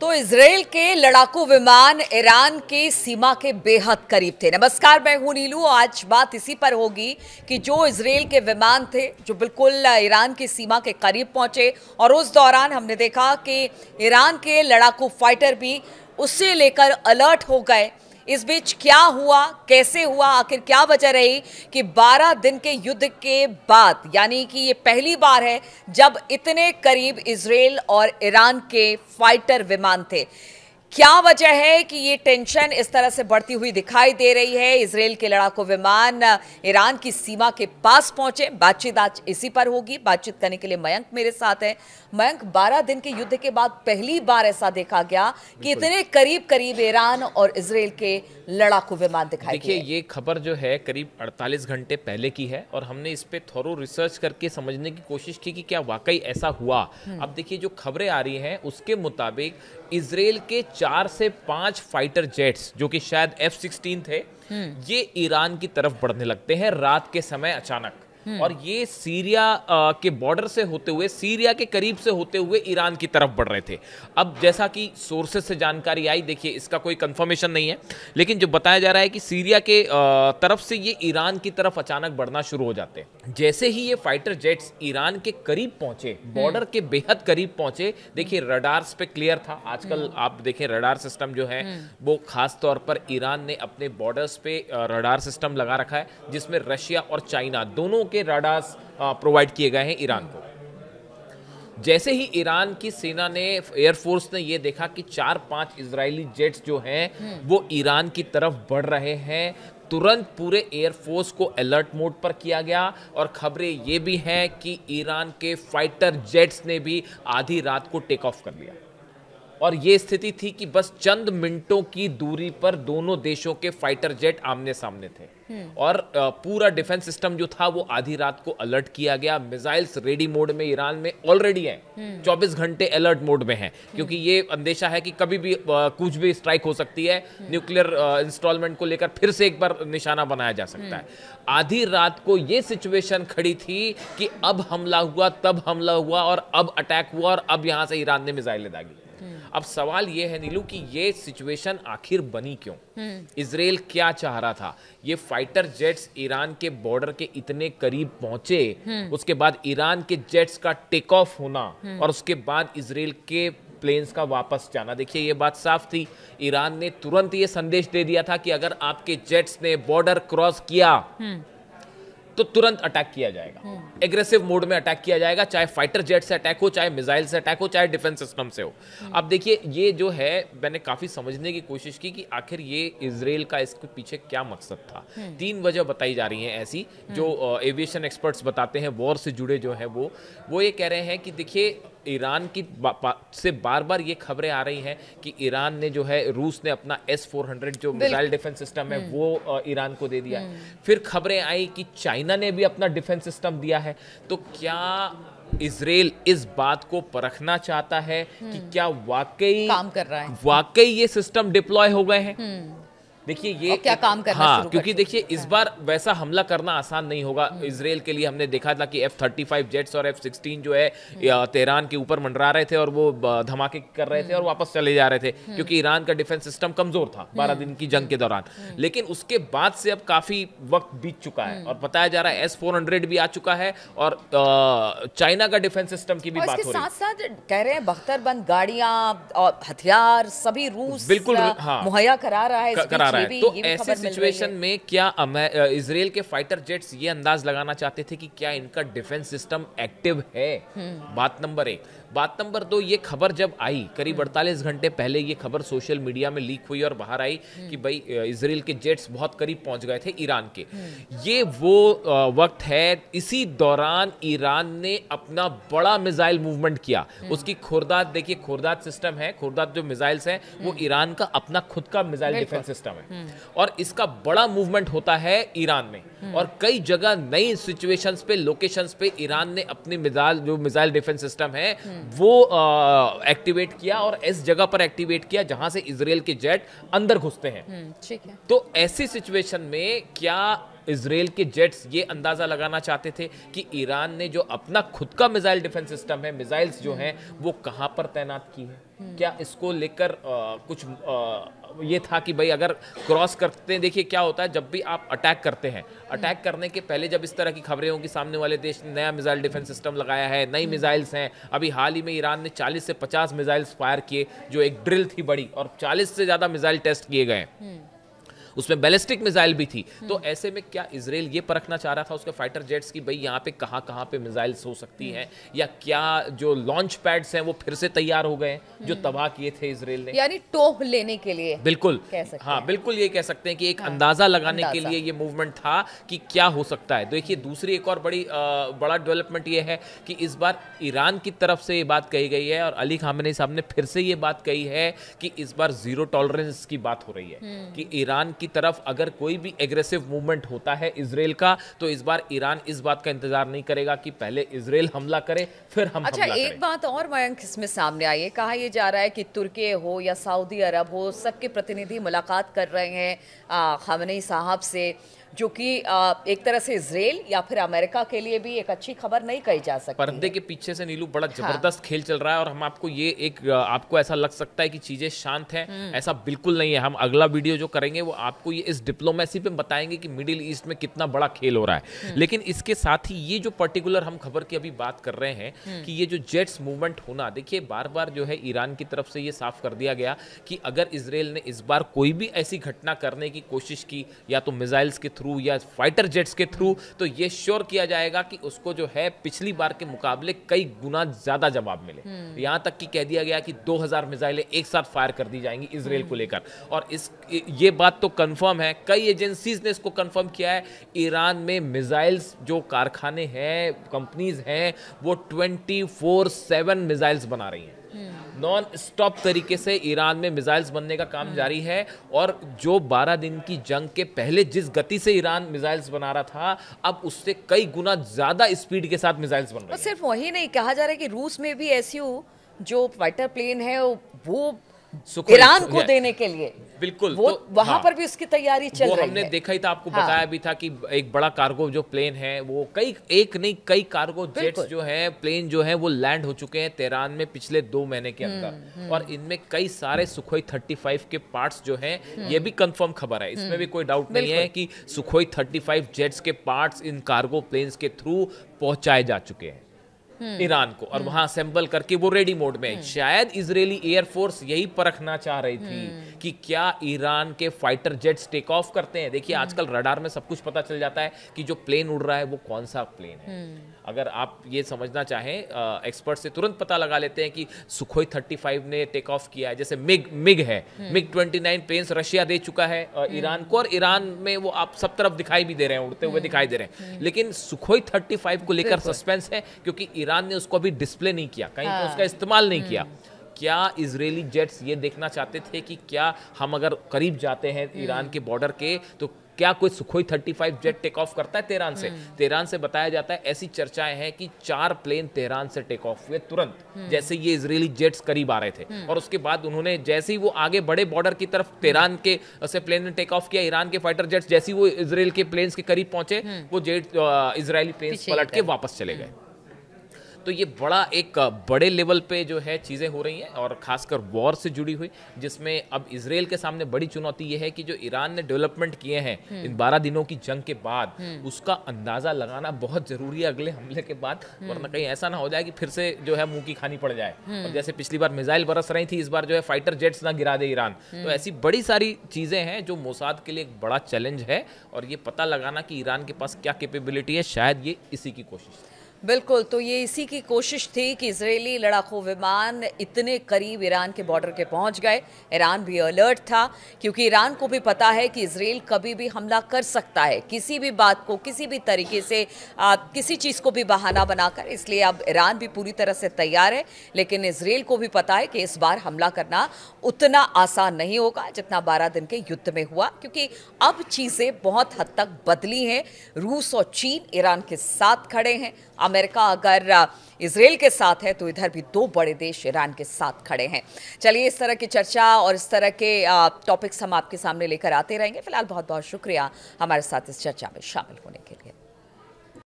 तो इजराइल के लड़ाकू विमान ईरान के सीमा के बेहद करीब थे। नमस्कार, मैं हूं नीलू। आज बात इसी पर होगी कि जो इजराइल के विमान थे जो बिल्कुल ईरान की सीमा के करीब पहुंचे और उस दौरान हमने देखा कि ईरान के लड़ाकू फाइटर भी उससे लेकर अलर्ट हो गए। इस बीच क्या हुआ, कैसे हुआ, आखिर क्या वजह रही कि 12 दिन के युद्ध के बाद, यानी कि ये पहली बार है जब इतने करीब इजराइल और ईरान के फाइटर विमान थे। क्या वजह है कि ये टेंशन इस तरह से बढ़ती हुई दिखाई दे रही है? इजराइल के लड़ाकू विमान ईरान की सीमा के पास पहुंचे। बातचीत आज इसी पर होगी। बातचीत करने के लिए मयंक मेरे साथ है। मयंक, 12 दिन के युद्ध के बाद पहली बार ऐसा देखा गया कि इतने करीब करीब ईरान और इजराइल के लड़ाकू विमान दिखाई दिए। देखिए, ये खबर जो है करीब 48 घंटे पहले की है और हमने इस पे थोरो रिसर्च करके समझने की कोशिश की कि क्या वाकई ऐसा हुआ। अब देखिए, जो खबरें आ रही हैं उसके मुताबिक इजराइल के 4 से 5 फाइटर जेट्स, जो कि शायद F-16 थे, ये ईरान की तरफ बढ़ने लगते हैं रात के समय अचानक। और ये सीरिया के बॉर्डर से होते हुए, सीरिया के करीब से होते हुए ईरान की तरफ बढ़ रहे थे। अब जैसा कि सोर्सेस से जानकारी आई, देखिए इसका कोई कंफर्मेशन नहीं है, लेकिन जो बताया जा रहा है कि सीरिया के तरफ से ये ईरान की तरफ अचानक बढ़ना शुरू हो जाते हैं। जैसे ही ये फाइटर जेट्स ईरान के करीब पहुंचे, बॉर्डर के बेहद करीब पहुंचे, देखिए रडार्स पे क्लियर था। आजकल आप देखें रडार सिस्टम जो है वो खास तौर पर ईरान ने अपने बॉर्डर्स पे रडार सिस्टम लगा रखा है, जिसमें रशिया और चाइना दोनों के रडार्स प्रोवाइड किए गए हैं ईरान को। जैसे ही ईरान की सेना ने, एयरफोर्स ने ये देखा कि 4-5 इजरायली जेट्स जो हैं वो ईरान की तरफ बढ़ रहे हैं, तुरंत पूरे एयरफोर्स को अलर्ट मोड पर किया गया। और खबरें ये भी हैं कि ईरान के फाइटर जेट्स ने भी आधी रात को टेक ऑफ कर लिया। और ये स्थिति थी कि बस चंद मिनटों की दूरी पर दोनों देशों के फाइटर जेट आमने सामने थे। और पूरा डिफेंस सिस्टम जो था वो आधी रात को अलर्ट किया गया। मिसाइल्स रेडी मोड में ईरान में ऑलरेडी हैं, 24 घंटे अलर्ट मोड में हैं, क्योंकि ये अंदेशा है कि कभी भी कुछ भी स्ट्राइक हो सकती है। न्यूक्लियर इंस्टॉलमेंट को लेकर फिर से एक बार निशाना बनाया जा सकता है। आधी रात को ये सिचुएशन खड़ी थी कि अब हमला हुआ, तब हमला हुआ और अब अटैक हुआ और अब यहां से ईरान ने मिसाइलें दागी। अब सवाल यह है नीलू कि ये सिचुएशन आखिर बनी क्यों? इजराइल क्या चाह रहा था? ये फाइटर जेट्स ईरान के बॉर्डर के इतने करीब पहुंचे, उसके बाद ईरान के जेट्स का टेक ऑफ होना और उसके बाद इजराइल के प्लेन्स का वापस जाना। देखिए, ये बात साफ थी। ईरान ने तुरंत ये संदेश दे दिया था कि अगर आपके जेट्स ने बॉर्डर क्रॉस किया तो तुरंत अटैक किया जाएगा। एग्रेसिव मोड में अटैक किया जाएगा, चाहे फाइटर जेट से अटैक हो, चाहे मिसाइल से अटैक हो, चाहे डिफेंस सिस्टम से हो। अब देखिए, ये जो है मैंने काफी समझने की कोशिश की कि आखिर ये इजराइल का इसके पीछे क्या मकसद था। 3 वजह बताई जा रही हैं ऐसी, जो एविएशन एक्सपर्ट्स बताते हैं, वॉर से जुड़े जो है वो ये कह रहे हैं कि देखिए, ईरान की से बार बार ये खबरें आ रही हैं कि ईरान ने जो है, रूस ने अपना S-400 जो मिसाइल डिफेंस सिस्टम है वो ईरान को दे दिया है। फिर खबरें आई कि चाइना ने भी अपना डिफेंस सिस्टम दिया है। तो क्या इजराइल इस बात को परखना चाहता है कि क्या वाकई काम कर रहा है, वाकई ये सिस्टम डिप्लॉय हो गए हैं? देखिए, ये क्या काम करना शुरू क्योंकि देखिए इस बार वैसा हमला करना आसान नहीं होगा इजराइल के लिए। हमने देखा था कि F-35 जेट्स और F-16 जो है तेहरान के ऊपर मंडरा रहे थे और वो धमाके कर रहे थे और वापस चले जा रहे थे, क्योंकि ईरान का डिफेंस सिस्टम कमजोर था 12 दिन की जंग के दौरान। लेकिन उसके बाद से अब काफी वक्त बीत चुका है और बताया जा रहा है S-400 भी आ चुका है और चाइना का डिफेंस सिस्टम की भी बात हो रही है। साथ साथ कह रहे हैं बख्तरबंद गाड़ियां और हथियार सभी रूस बिल्कुल मुहैया करा रहा है। तो ऐसे सिचुएशन में क्या इजराइल के फाइटर जेट्स ये अंदाज लगाना चाहते थे कि क्या इनका डिफेंस सिस्टम एक्टिव है? बात नंबर 1। बात नंबर 2, ये खबर जब आई करीब 48 घंटे पहले, ये खबर सोशल मीडिया में लीक हुई और बाहर आई कि भाई इजराइल के जेट्स बहुत करीब पहुंच गए थे ईरान के। ये वो वक्त है, इसी दौरान ईरान ने अपना बड़ा मिसाइल मूवमेंट किया। उसकी खुर्दाद देखिए, खुर्दाद सिस्टम है, खुर्दाद जो मिसाइल्स हैं वो ईरान का अपना खुद का मिसाइल डिफेंस सिस्टम है और इसका बड़ा मूवमेंट होता है ईरान में। और कई जगह नई सिचुएशंस पे, लोकेशंस पे ईरान ने अपने मिसाइल डिफेंस सिस्टम है वो एक्टिवेट किया और इस जगह पर एक्टिवेट किया जहां से इजराइल के जेट अंदर घुसते हैं। ठीक है। तो ऐसी सिचुएशन में क्या इजराइल के जेट्स ये अंदाजा लगाना चाहते थे कि ईरान ने जो अपना खुद का मिसाइल डिफेंस सिस्टम है, मिसाइल्स जो हैं वो कहां पर तैनात की है? क्या इसको लेकर कुछ ये था कि भाई अगर क्रॉस करते हैं, देखिए क्या होता है जब भी आप अटैक करते हैं, अटैक करने के पहले जब इस तरह की खबरें होंगी सामने वाले देश ने नया मिसाइल डिफेंस सिस्टम लगाया है, नई मिसाइल्स हैं, अभी हाल ही में ईरान ने 40 से 50 मिसाइल्स फायर किए जो एक ड्रिल थी बड़ी, और 40 से ज़्यादा मिसाइल टेस्ट किए गए, उसमें बैलिस्टिक मिसाइल भी थी। तो ऐसे में क्या इजराइल ये परखना चाह रहा था उसके फाइटर जेट्स की भाई यहाँ पे कहाँ पे मिसाइल्स हो सकती हैं, या क्या जो लॉन्च पैड्स हैं वो फिर से तैयार हो गए जो तबाह किए थे इजराइल ने, यानी टोह लेने के लिए बिल्कुल कह सकते हाँ हैं। बिल्कुल ये कह सकते हैं कि एक अंदाजा लगाने के लिए ये मूवमेंट था कि क्या हो सकता है। देखिए दूसरी एक और बड़ा डेवलपमेंट ये है कि इस बार ईरान की तरफ से ये बात कही गई है और अली खामेनी साहब ने फिर से ये बात कही है कि इस बार जीरो टॉलरेंस की बात हो रही है कि ईरान की तरफ अगर कोई भी एग्रेसिव मूवमेंट होता है इजराइल का, तो इस बार ईरान इस बात का इंतजार नहीं करेगा कि पहले इजराइल हमला करे फिर हम अच्छा, हमला एक करें। बात और मयंक इसमें सामने आई है, कहा यह जा रहा है कि तुर्की हो या सऊदी अरब हो, सबके प्रतिनिधि मुलाकात कर रहे हैं खामेनी साहब से, जो कि एक तरह से इजराइल या फिर अमेरिका के लिए भी एक अच्छी खबर नहीं कही जा सकती। पर्दे के पीछे से नीलू बड़ा जबरदस्त खेल चल रहा है और हम आपको ये आपको ऐसा लग सकता है कि चीजें शांत हैं, ऐसा बिल्कुल नहीं है। हम अगला वीडियो जो करेंगे वो आपको ये इस डिप्लोमेसी पे बताएंगे कि मिडिल ईस्ट में कितना बड़ा खेल हो रहा है। लेकिन इसके साथ ही ये जो पर्टिकुलर हम खबर की अभी बात कर रहे हैं कि ये जो जेट्स मूवमेंट होना, देखिए बार बार जो है ईरान की तरफ से ये साफ कर दिया गया कि अगर इजराइल ने इस बार कोई भी ऐसी घटना करने की कोशिश की, या तो मिसाइल्स के थ्रू या फाइटर जेट्स के थ्रू, तो ये श्योर किया जाएगा कि उसको जो है पिछली बार के मुकाबले कई गुना ज्यादा जवाब मिले। यहां तक कि कह दिया गया कि 2000 मिसाइलें एक साथ फायर कर दी जाएंगी इजराइल को लेकर, और ये बात तो कंफर्म है, कई एजेंसीज ने इसको कंफर्म किया है। ईरान में मिसाइल्स जो कारखाने हैं, कंपनीज हैं, वो 24/7 मिसाइल्स बना रही हैं, नॉन स्टॉप तरीके से ईरान में मिसाइल्स बनने का काम जारी है। और जो 12 दिन की जंग के पहले जिस गति से ईरान मिसाइल्स बना रहा था, अब उससे कई गुना ज्यादा स्पीड के साथ मिसाइल्स बन रहे हैं। और सिर्फ वही नहीं, कहा जा रहा है कि रूस में भी एसयू जो फाइटर प्लेन है वो ईरान को देने के लिए बिल्कुल वो तो वहां हाँ, पर भी उसकी तैयारी चल रही है। हमने देखा ही था, आपको बताया भी था कि एक बड़ा कार्गो जो प्लेन है वो कई कार्गो जेट्स जो है, प्लेन जो है वो लैंड हो चुके हैं तेहरान में पिछले 2 महीने के अंदर, और इनमें कई सारे सुखोई 35 के पार्ट्स जो हैं, ये भी कंफर्म खबर है, इसमें भी कोई डाउट नहीं है कि सुखोई 35 जेट्स के पार्ट्स इन कार्गो प्लेन्स के थ्रू पहुंचाए जा चुके हैं ईरान को, और वहां असेंबल करके वो रेडी मोड में है। शायद इजरायली एयरफोर्स यही परखना चाह रही थी कि क्या ईरान के फाइटर जेट्स टेक ऑफ करते हैं। देखिए आजकल रडार में सब कुछ पता चल जाता है कि जो प्लेन उड़ रहा है वो कौन सा प्लेन है। अगर आप ये समझना चाहें, एक्सपर्ट से तुरंत पता लगा लेते हैं कि सुखोई 35 ने टेक ऑफ किया है, जैसे मिग है, मिग 29 प्लेन्स रशिया दे चुका है ईरान को, और ईरान में वो आप सब तरफ दिखाई भी दे रहे हैं, उड़ते हुए दिखाई दे रहे हैं। लेकिन सुखोई 35 को लेकर सस्पेंस है, क्योंकि ईरान ने उसको अभी डिस्प्ले नहीं किया, कहीं पे उसका इस्तेमाल नहीं किया। क्या इजरायली जेट्स ये देखना चाहते थे कि क्या हम अगर करीब जाते हैं ईरान के बॉर्डर के, तो क्या कोई सुखोई 35 जेट टेक ऑफ करता है तेहरान से? तेहरान से बताया जाता है, ऐसी चर्चाएं हैं कि 4 प्लेन तेहरान से टेक ऑफ हुए तुरंत, जैसे ये इजरायली जेट्स करीब आ रहे थे, और उसके बाद उन्होंने जैसे ही वो आगे बड़े बॉर्डर की तरफ तेहरान के से प्लेन ने टेक ऑफ किया, ईरान के फाइटर जेट्स जैसे ही वो इजराइल के प्लेन्स के करीब पहुंचे, वो जेट इजरायली प्लेन्स पलट के वापस चले गए। तो ये बड़ा एक बड़े लेवल पे जो है चीज़ें हो रही हैं, और खासकर वॉर से जुड़ी हुई, जिसमें अब इजराइल के सामने बड़ी चुनौती ये है कि जो ईरान ने डेवलपमेंट किए हैं इन 12 दिनों की जंग के बाद, उसका अंदाज़ा लगाना बहुत ज़रूरी है अगले हमले के बाद, वरना कहीं ऐसा ना हो जाए कि फिर से जो है मुंह की खानी पड़ जाए। और जैसे पिछली बार मिसाइल बरस रही थी, इस बार जो है फाइटर जेट्स ना गिरा दे ईरान। तो ऐसी बड़ी सारी चीज़ें हैं जो मोसाद के लिए एक बड़ा चैलेंज है, और ये पता लगाना कि ईरान के पास क्या कैपेबिलिटी है, शायद ये इसी की कोशिश है। बिल्कुल, तो ये इसी की कोशिश थी कि इजरायली लड़ाकू विमान इतने करीब ईरान के बॉर्डर के पहुंच गए। ईरान भी अलर्ट था, क्योंकि ईरान को भी पता है कि इजराइल कभी भी हमला कर सकता है, किसी भी बात को किसी भी तरीके से किसी चीज़ को भी बहाना बनाकर। इसलिए अब ईरान भी पूरी तरह से तैयार है, लेकिन इजराइल को भी पता है कि इस बार हमला करना उतना आसान नहीं होगा जितना 12 दिन के युद्ध में हुआ, क्योंकि अब चीज़ें बहुत हद तक बदली हैं। रूस और चीन ईरान के साथ खड़े हैं, अमेरिका अगर इजराइल के साथ है तो इधर भी 2 बड़े देश ईरान के साथ खड़े हैं। चलिए, इस तरह की चर्चा और इस तरह के टॉपिक्स हम आपके सामने लेकर आते रहेंगे। फिलहाल बहुत बहुत शुक्रिया हमारे साथ इस चर्चा में शामिल होने के लिए।